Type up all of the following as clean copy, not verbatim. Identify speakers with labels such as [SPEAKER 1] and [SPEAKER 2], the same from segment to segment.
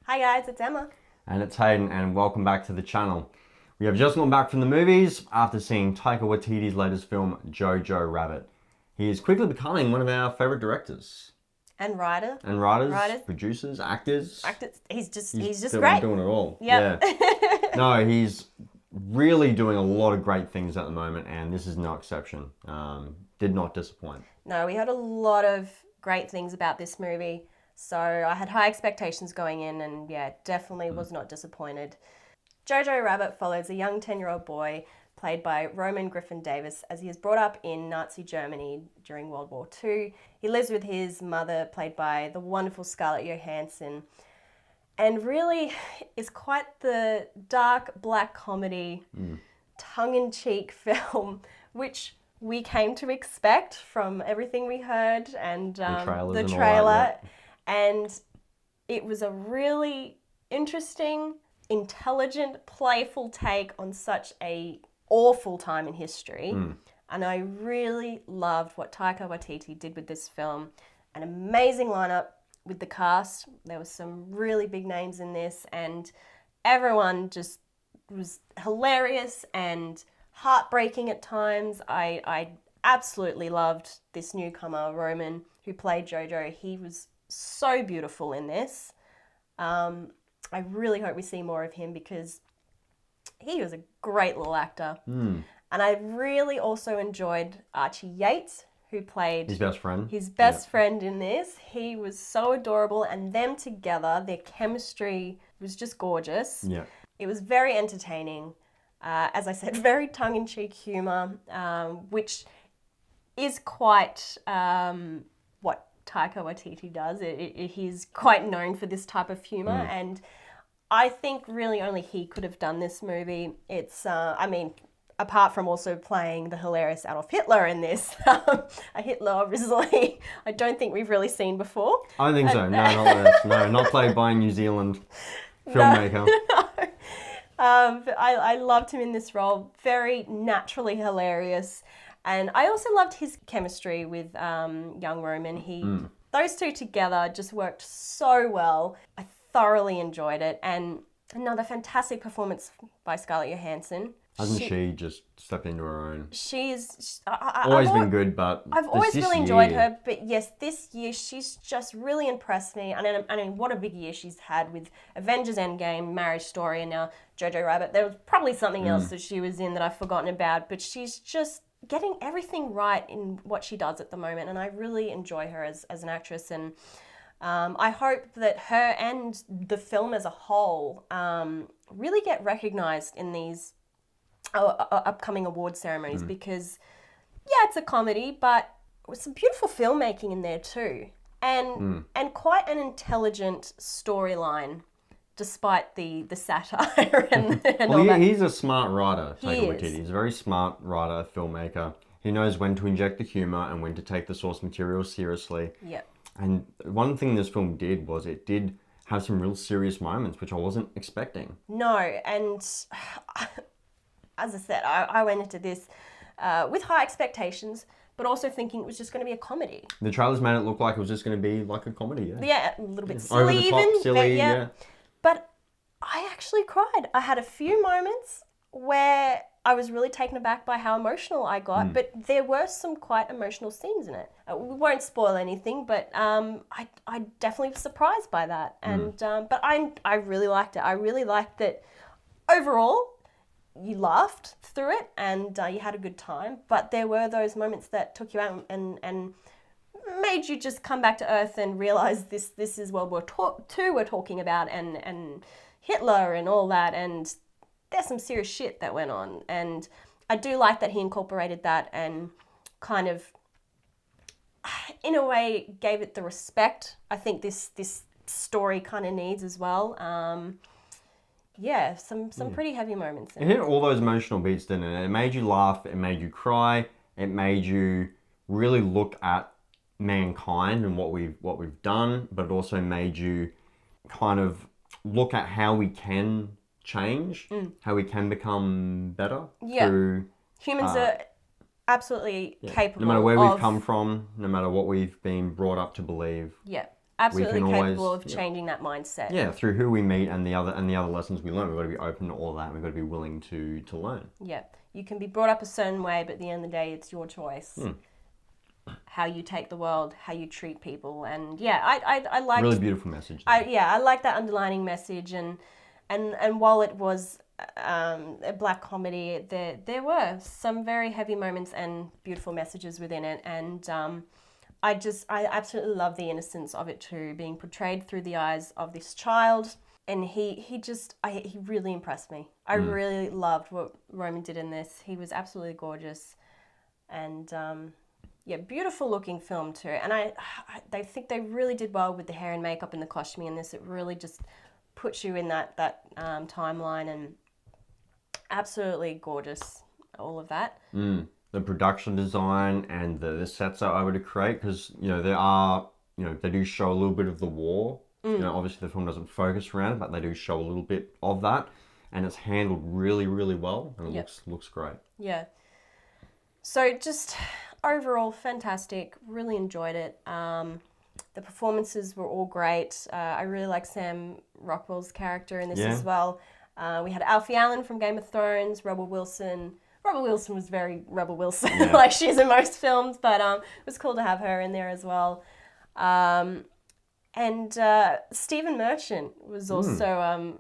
[SPEAKER 1] Hi guys, it's Emma.
[SPEAKER 2] And it's Hayden, and welcome back to the channel. We have just gone back from the movies after seeing Taika Waititi's latest film, Jojo Rabbit. He is quickly becoming one of our favourite directors.
[SPEAKER 1] And writer.
[SPEAKER 2] And writers, producers, actors.
[SPEAKER 1] He's just great.
[SPEAKER 2] Doing it all.
[SPEAKER 1] Yep.
[SPEAKER 2] Yeah. No, he's really doing a lot of great things at the moment, and this is no exception. Did not disappoint.
[SPEAKER 1] No, we heard a lot of great things about this movie. So I had high expectations going in and definitely was not disappointed. Jojo Rabbit follows a young 10-year-old boy played by Roman Griffin Davis as he is brought up in Nazi Germany during World War II. He lives with his mother played by the wonderful Scarlett Johansson and really is quite the dark black comedy, tongue-in-cheek film which we came to expect from everything we heard and the trailer. And it was a really interesting, intelligent, playful take on such a awful time in history. And I really loved what Taika Waititi did with this film. An amazing lineup with the cast. There were some really big names in this and everyone just was hilarious and heartbreaking at times. I absolutely loved this newcomer, Roman, who played Jojo. He was so beautiful in this. I really hope we see more of him because he was a great little actor. And I really also enjoyed Archie Yates, who played
[SPEAKER 2] his best friend.
[SPEAKER 1] His best friend in this. He was so adorable, and them together, their chemistry was just gorgeous.
[SPEAKER 2] Yeah.
[SPEAKER 1] It was very entertaining. As I said, very tongue-in-cheek humour, which is quite what Taika Waititi does. He's quite known for this type of humour, and I think really only he could have done this movie. It's, apart from also playing the hilarious Adolf Hitler in this, a Hitler obviously I don't think we've really seen before.
[SPEAKER 2] I don't think so. No, not this. No, not played by a New Zealand filmmaker.
[SPEAKER 1] No. But I loved him in this role. Very naturally hilarious. And I also loved his chemistry with young Roman. Those two together just worked so well. I thoroughly enjoyed it. And another fantastic performance by Scarlett Johansson.
[SPEAKER 2] Hasn't she just stepped into her own?
[SPEAKER 1] She's
[SPEAKER 2] always been good, but
[SPEAKER 1] I've always really enjoyed her. But yes, this year she's just really impressed me. I mean, what a big year she's had with Avengers Endgame, Marriage Story, and now Jojo Rabbit. There was probably something else that she was in that I've forgotten about, but she's just getting everything right in what she does at the moment, and I really enjoy her as an actress. And I hope that her and the film as a whole really get recognised in these upcoming award ceremonies because, it's a comedy, but with some beautiful filmmaking in there too, and quite an intelligent storyline, despite the satire and all that.
[SPEAKER 2] He's a smart writer, Taika Waititi. He's a very smart writer, filmmaker. He knows when to inject the humour and when to take the source material seriously.
[SPEAKER 1] Yep.
[SPEAKER 2] And one thing this film did was it did have some real serious moments, which I wasn't expecting.
[SPEAKER 1] No, and as I said, I went into this with high expectations, but also thinking it was just going to be a comedy.
[SPEAKER 2] The trailers made it look like it was just going to be like a comedy,
[SPEAKER 1] Yeah, a little bit silly
[SPEAKER 2] over the top,
[SPEAKER 1] even.
[SPEAKER 2] silly, yeah.
[SPEAKER 1] But I actually cried. I had a few moments where I was really taken aback by how emotional I got, but there were some quite emotional scenes in it. We won't spoil anything, but I definitely was surprised by that. And but I really liked it. I really liked that overall you laughed through it and you had a good time, but there were those moments that took you out and made you just come back to earth and realize this is World War II we're talking about and Hitler and all that, and there's some serious shit that went on. And I do like that he incorporated that and kind of, in a way, gave it the respect I think this story kind of needs as well. Some pretty heavy moments.
[SPEAKER 2] It hit all those emotional beats, didn't it? It made you laugh, it made you cry, it made you really look at mankind and what we've done, but it also made you kind of look at how we can change, how we can become better.
[SPEAKER 1] Yeah.
[SPEAKER 2] Through,
[SPEAKER 1] humans are absolutely capable.
[SPEAKER 2] No matter where we've come from, no matter what we've been brought up to believe.
[SPEAKER 1] Yeah. Absolutely
[SPEAKER 2] we can
[SPEAKER 1] capable
[SPEAKER 2] always,
[SPEAKER 1] of changing that mindset.
[SPEAKER 2] Yeah, through who we meet and the other lessons we learn, we've got to be open to all that. And we've got to be willing to learn.
[SPEAKER 1] Yeah, you can be brought up a certain way, but at the end of the day, it's your choice. How you take the world, how you treat people, and yeah, I like
[SPEAKER 2] really beautiful message.
[SPEAKER 1] I like that underlining message, and while it was a black comedy, there were some very heavy moments and beautiful messages within it, and I absolutely love the innocence of it too, being portrayed through the eyes of this child. And he really impressed me. I really loved what Roman did in this. He was absolutely gorgeous, and beautiful looking film too. And I think they really did well with the hair and makeup and the costuming in this. It really just puts you in that timeline, and absolutely gorgeous, all of that.
[SPEAKER 2] The production design and the sets that I would create, because there are they do show a little bit of the war. Obviously the film doesn't focus around it, but they do show a little bit of that, and it's handled really, really well, and it looks great.
[SPEAKER 1] Yeah. So just overall fantastic. Really enjoyed it. The performances were all great. I really like Sam Rockwell's character in this as well. We had Alfie Allen from Game of Thrones, Rebel Wilson. Rebel Wilson was very Rebel Wilson, like she is in most films, but it was cool to have her in there as well. And Stephen Merchant was also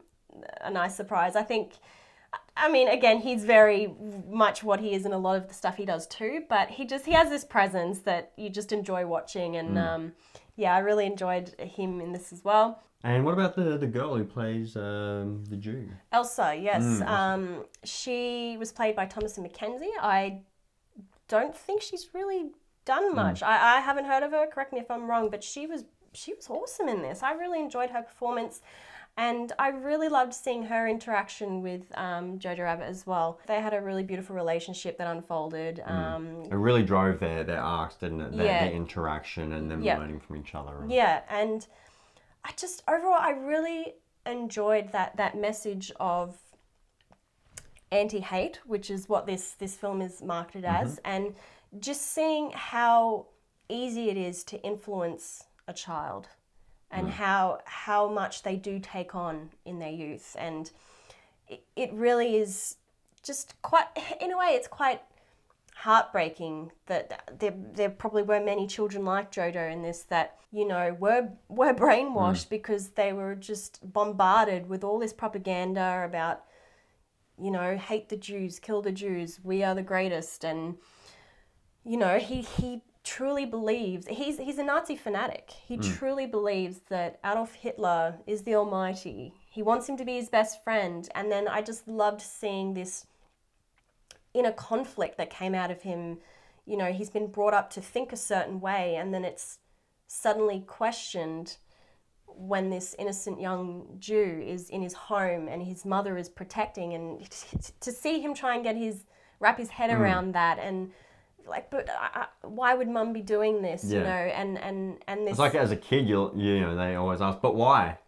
[SPEAKER 1] a nice surprise. I mean, again, he's very much what he is in a lot of the stuff he does too, but he has this presence that you just enjoy watching, and I really enjoyed him in this as well.
[SPEAKER 2] And what about the girl who plays the Jew?
[SPEAKER 1] Elsa, yes. She was played by Thomasin McKenzie. I don't think she's really done much. I haven't heard of her, correct me if I'm wrong, but she was awesome in this. I really enjoyed her performance, and I really loved seeing her interaction with Jojo Rabbit as well. They had a really beautiful relationship that unfolded.
[SPEAKER 2] It really drove their arcs, didn't it? Their interaction and them learning from each other.
[SPEAKER 1] Yeah, and overall, I really enjoyed that message of anti-hate, which is what this film is marketed as, and just seeing how easy it is to influence a child, and how much they do take on in their youth. And it really is just quite, in a way, it's quite heartbreaking that there probably were many children like Jojo in this that, were brainwashed because they were just bombarded with all this propaganda about, hate the Jews, kill the Jews, we are the greatest. And, he truly believes, he's a Nazi fanatic. He truly believes that Adolf Hitler is the Almighty. He wants him to be his best friend. And then I just loved seeing this inner conflict that came out of him. He's been brought up to think a certain way, and then it's suddenly questioned when this innocent young Jew is in his home and his mother is protecting, and to see him try and wrap his head around that, and like, but why would mum be doing this? And this.
[SPEAKER 2] It's like as a kid, they always ask, but why?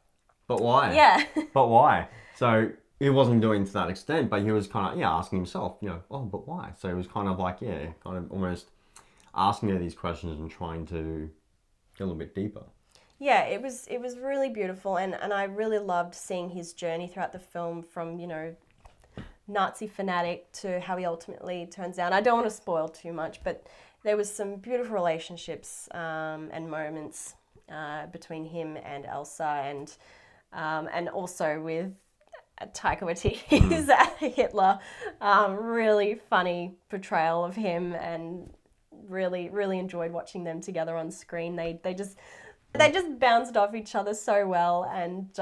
[SPEAKER 2] But why?
[SPEAKER 1] Yeah.
[SPEAKER 2] But why? So he wasn't doing it to that extent, but he was kind of asking himself, but why? So he was kind of like, kind of almost asking her these questions and trying to get a little bit deeper.
[SPEAKER 1] Yeah, it was really beautiful, and I really loved seeing his journey throughout the film from, Nazi fanatic to how he ultimately turns out. I don't want to spoil too much, but there was some beautiful relationships and moments between him and Elsa, and also with Taika Waititi's Hitler. Really funny portrayal of him, and really, really enjoyed watching them together on screen. They just bounced off each other so well, and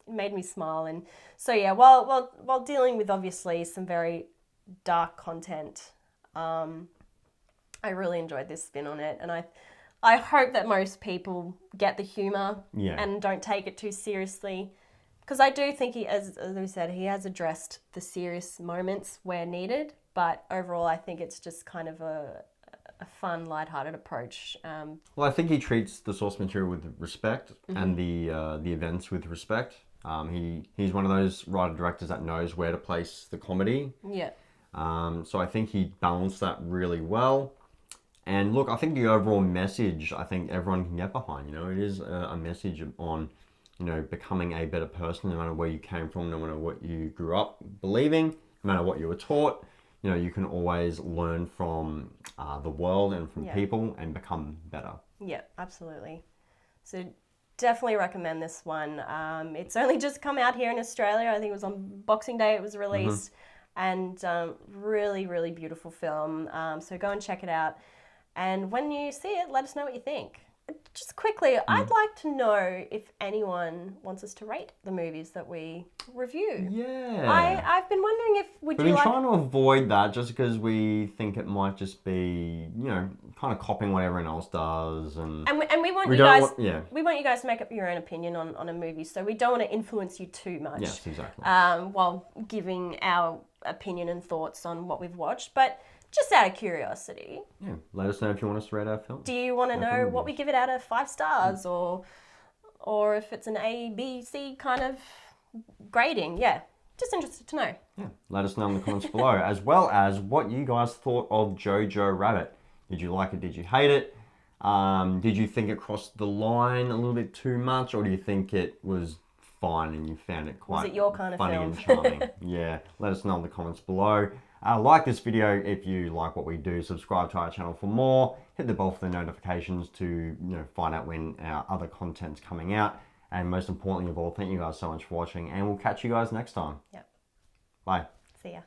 [SPEAKER 1] made me smile. And so while dealing with obviously some very dark content, I really enjoyed this spin on it, and I hope that most people get the humor and don't take it too seriously, because I do think as we said, he has addressed the serious moments where needed, but overall I think it's just kind of a fun, lighthearted approach.
[SPEAKER 2] Well, I think he treats the source material with respect and the events with respect. He's one of those writer-directors that knows where to place the comedy.
[SPEAKER 1] Yeah.
[SPEAKER 2] So I think he balanced that really well. And look, I think the overall message, I think everyone can get behind. You know, it is a message on, you know, becoming a better person, no matter where you came from, no matter what you grew up believing, no matter what you were taught. You know, you can always learn from the world and from people and become better.
[SPEAKER 1] Yeah, absolutely. So definitely recommend this one. It's only just come out here in Australia. I think it was on Boxing Day it was released. And really, really beautiful film. So go and check it out. And when you see it, let us know what you think. Just quickly, I'd like to know if anyone wants us to rate the movies that we review.
[SPEAKER 2] Yeah.
[SPEAKER 1] I've been wondering if
[SPEAKER 2] We've been trying to avoid that just because we think it might just be, you know, kind of copying what everyone else does. And
[SPEAKER 1] we want we want you guys to make up your own opinion on a movie, so we don't want to influence you too much.
[SPEAKER 2] Yes, exactly.
[SPEAKER 1] While giving our opinion and thoughts on what we've watched, but just out of curiosity.
[SPEAKER 2] Yeah, let us know if you want us to rate our film.
[SPEAKER 1] Do you want to know what we give it out of 5 stars or if it's an A, B, C kind of grading? Yeah, just interested to know.
[SPEAKER 2] Yeah, let us know in the comments below, as well as what you guys thought of Jojo Rabbit. Did you like it? Did you hate it? Did you think it crossed the line a little bit too much, or do you think it was fine and you found it quite
[SPEAKER 1] was it your kind of
[SPEAKER 2] funny
[SPEAKER 1] film?
[SPEAKER 2] and charming? Yeah, let us know in the comments below. Like this video if you like what we do. Subscribe to our channel for more. Hit the bell for the notifications to find out when our other content's coming out. And most importantly of all, thank you guys so much for watching, and we'll catch you guys next time.
[SPEAKER 1] Yep.
[SPEAKER 2] Bye.
[SPEAKER 1] See ya.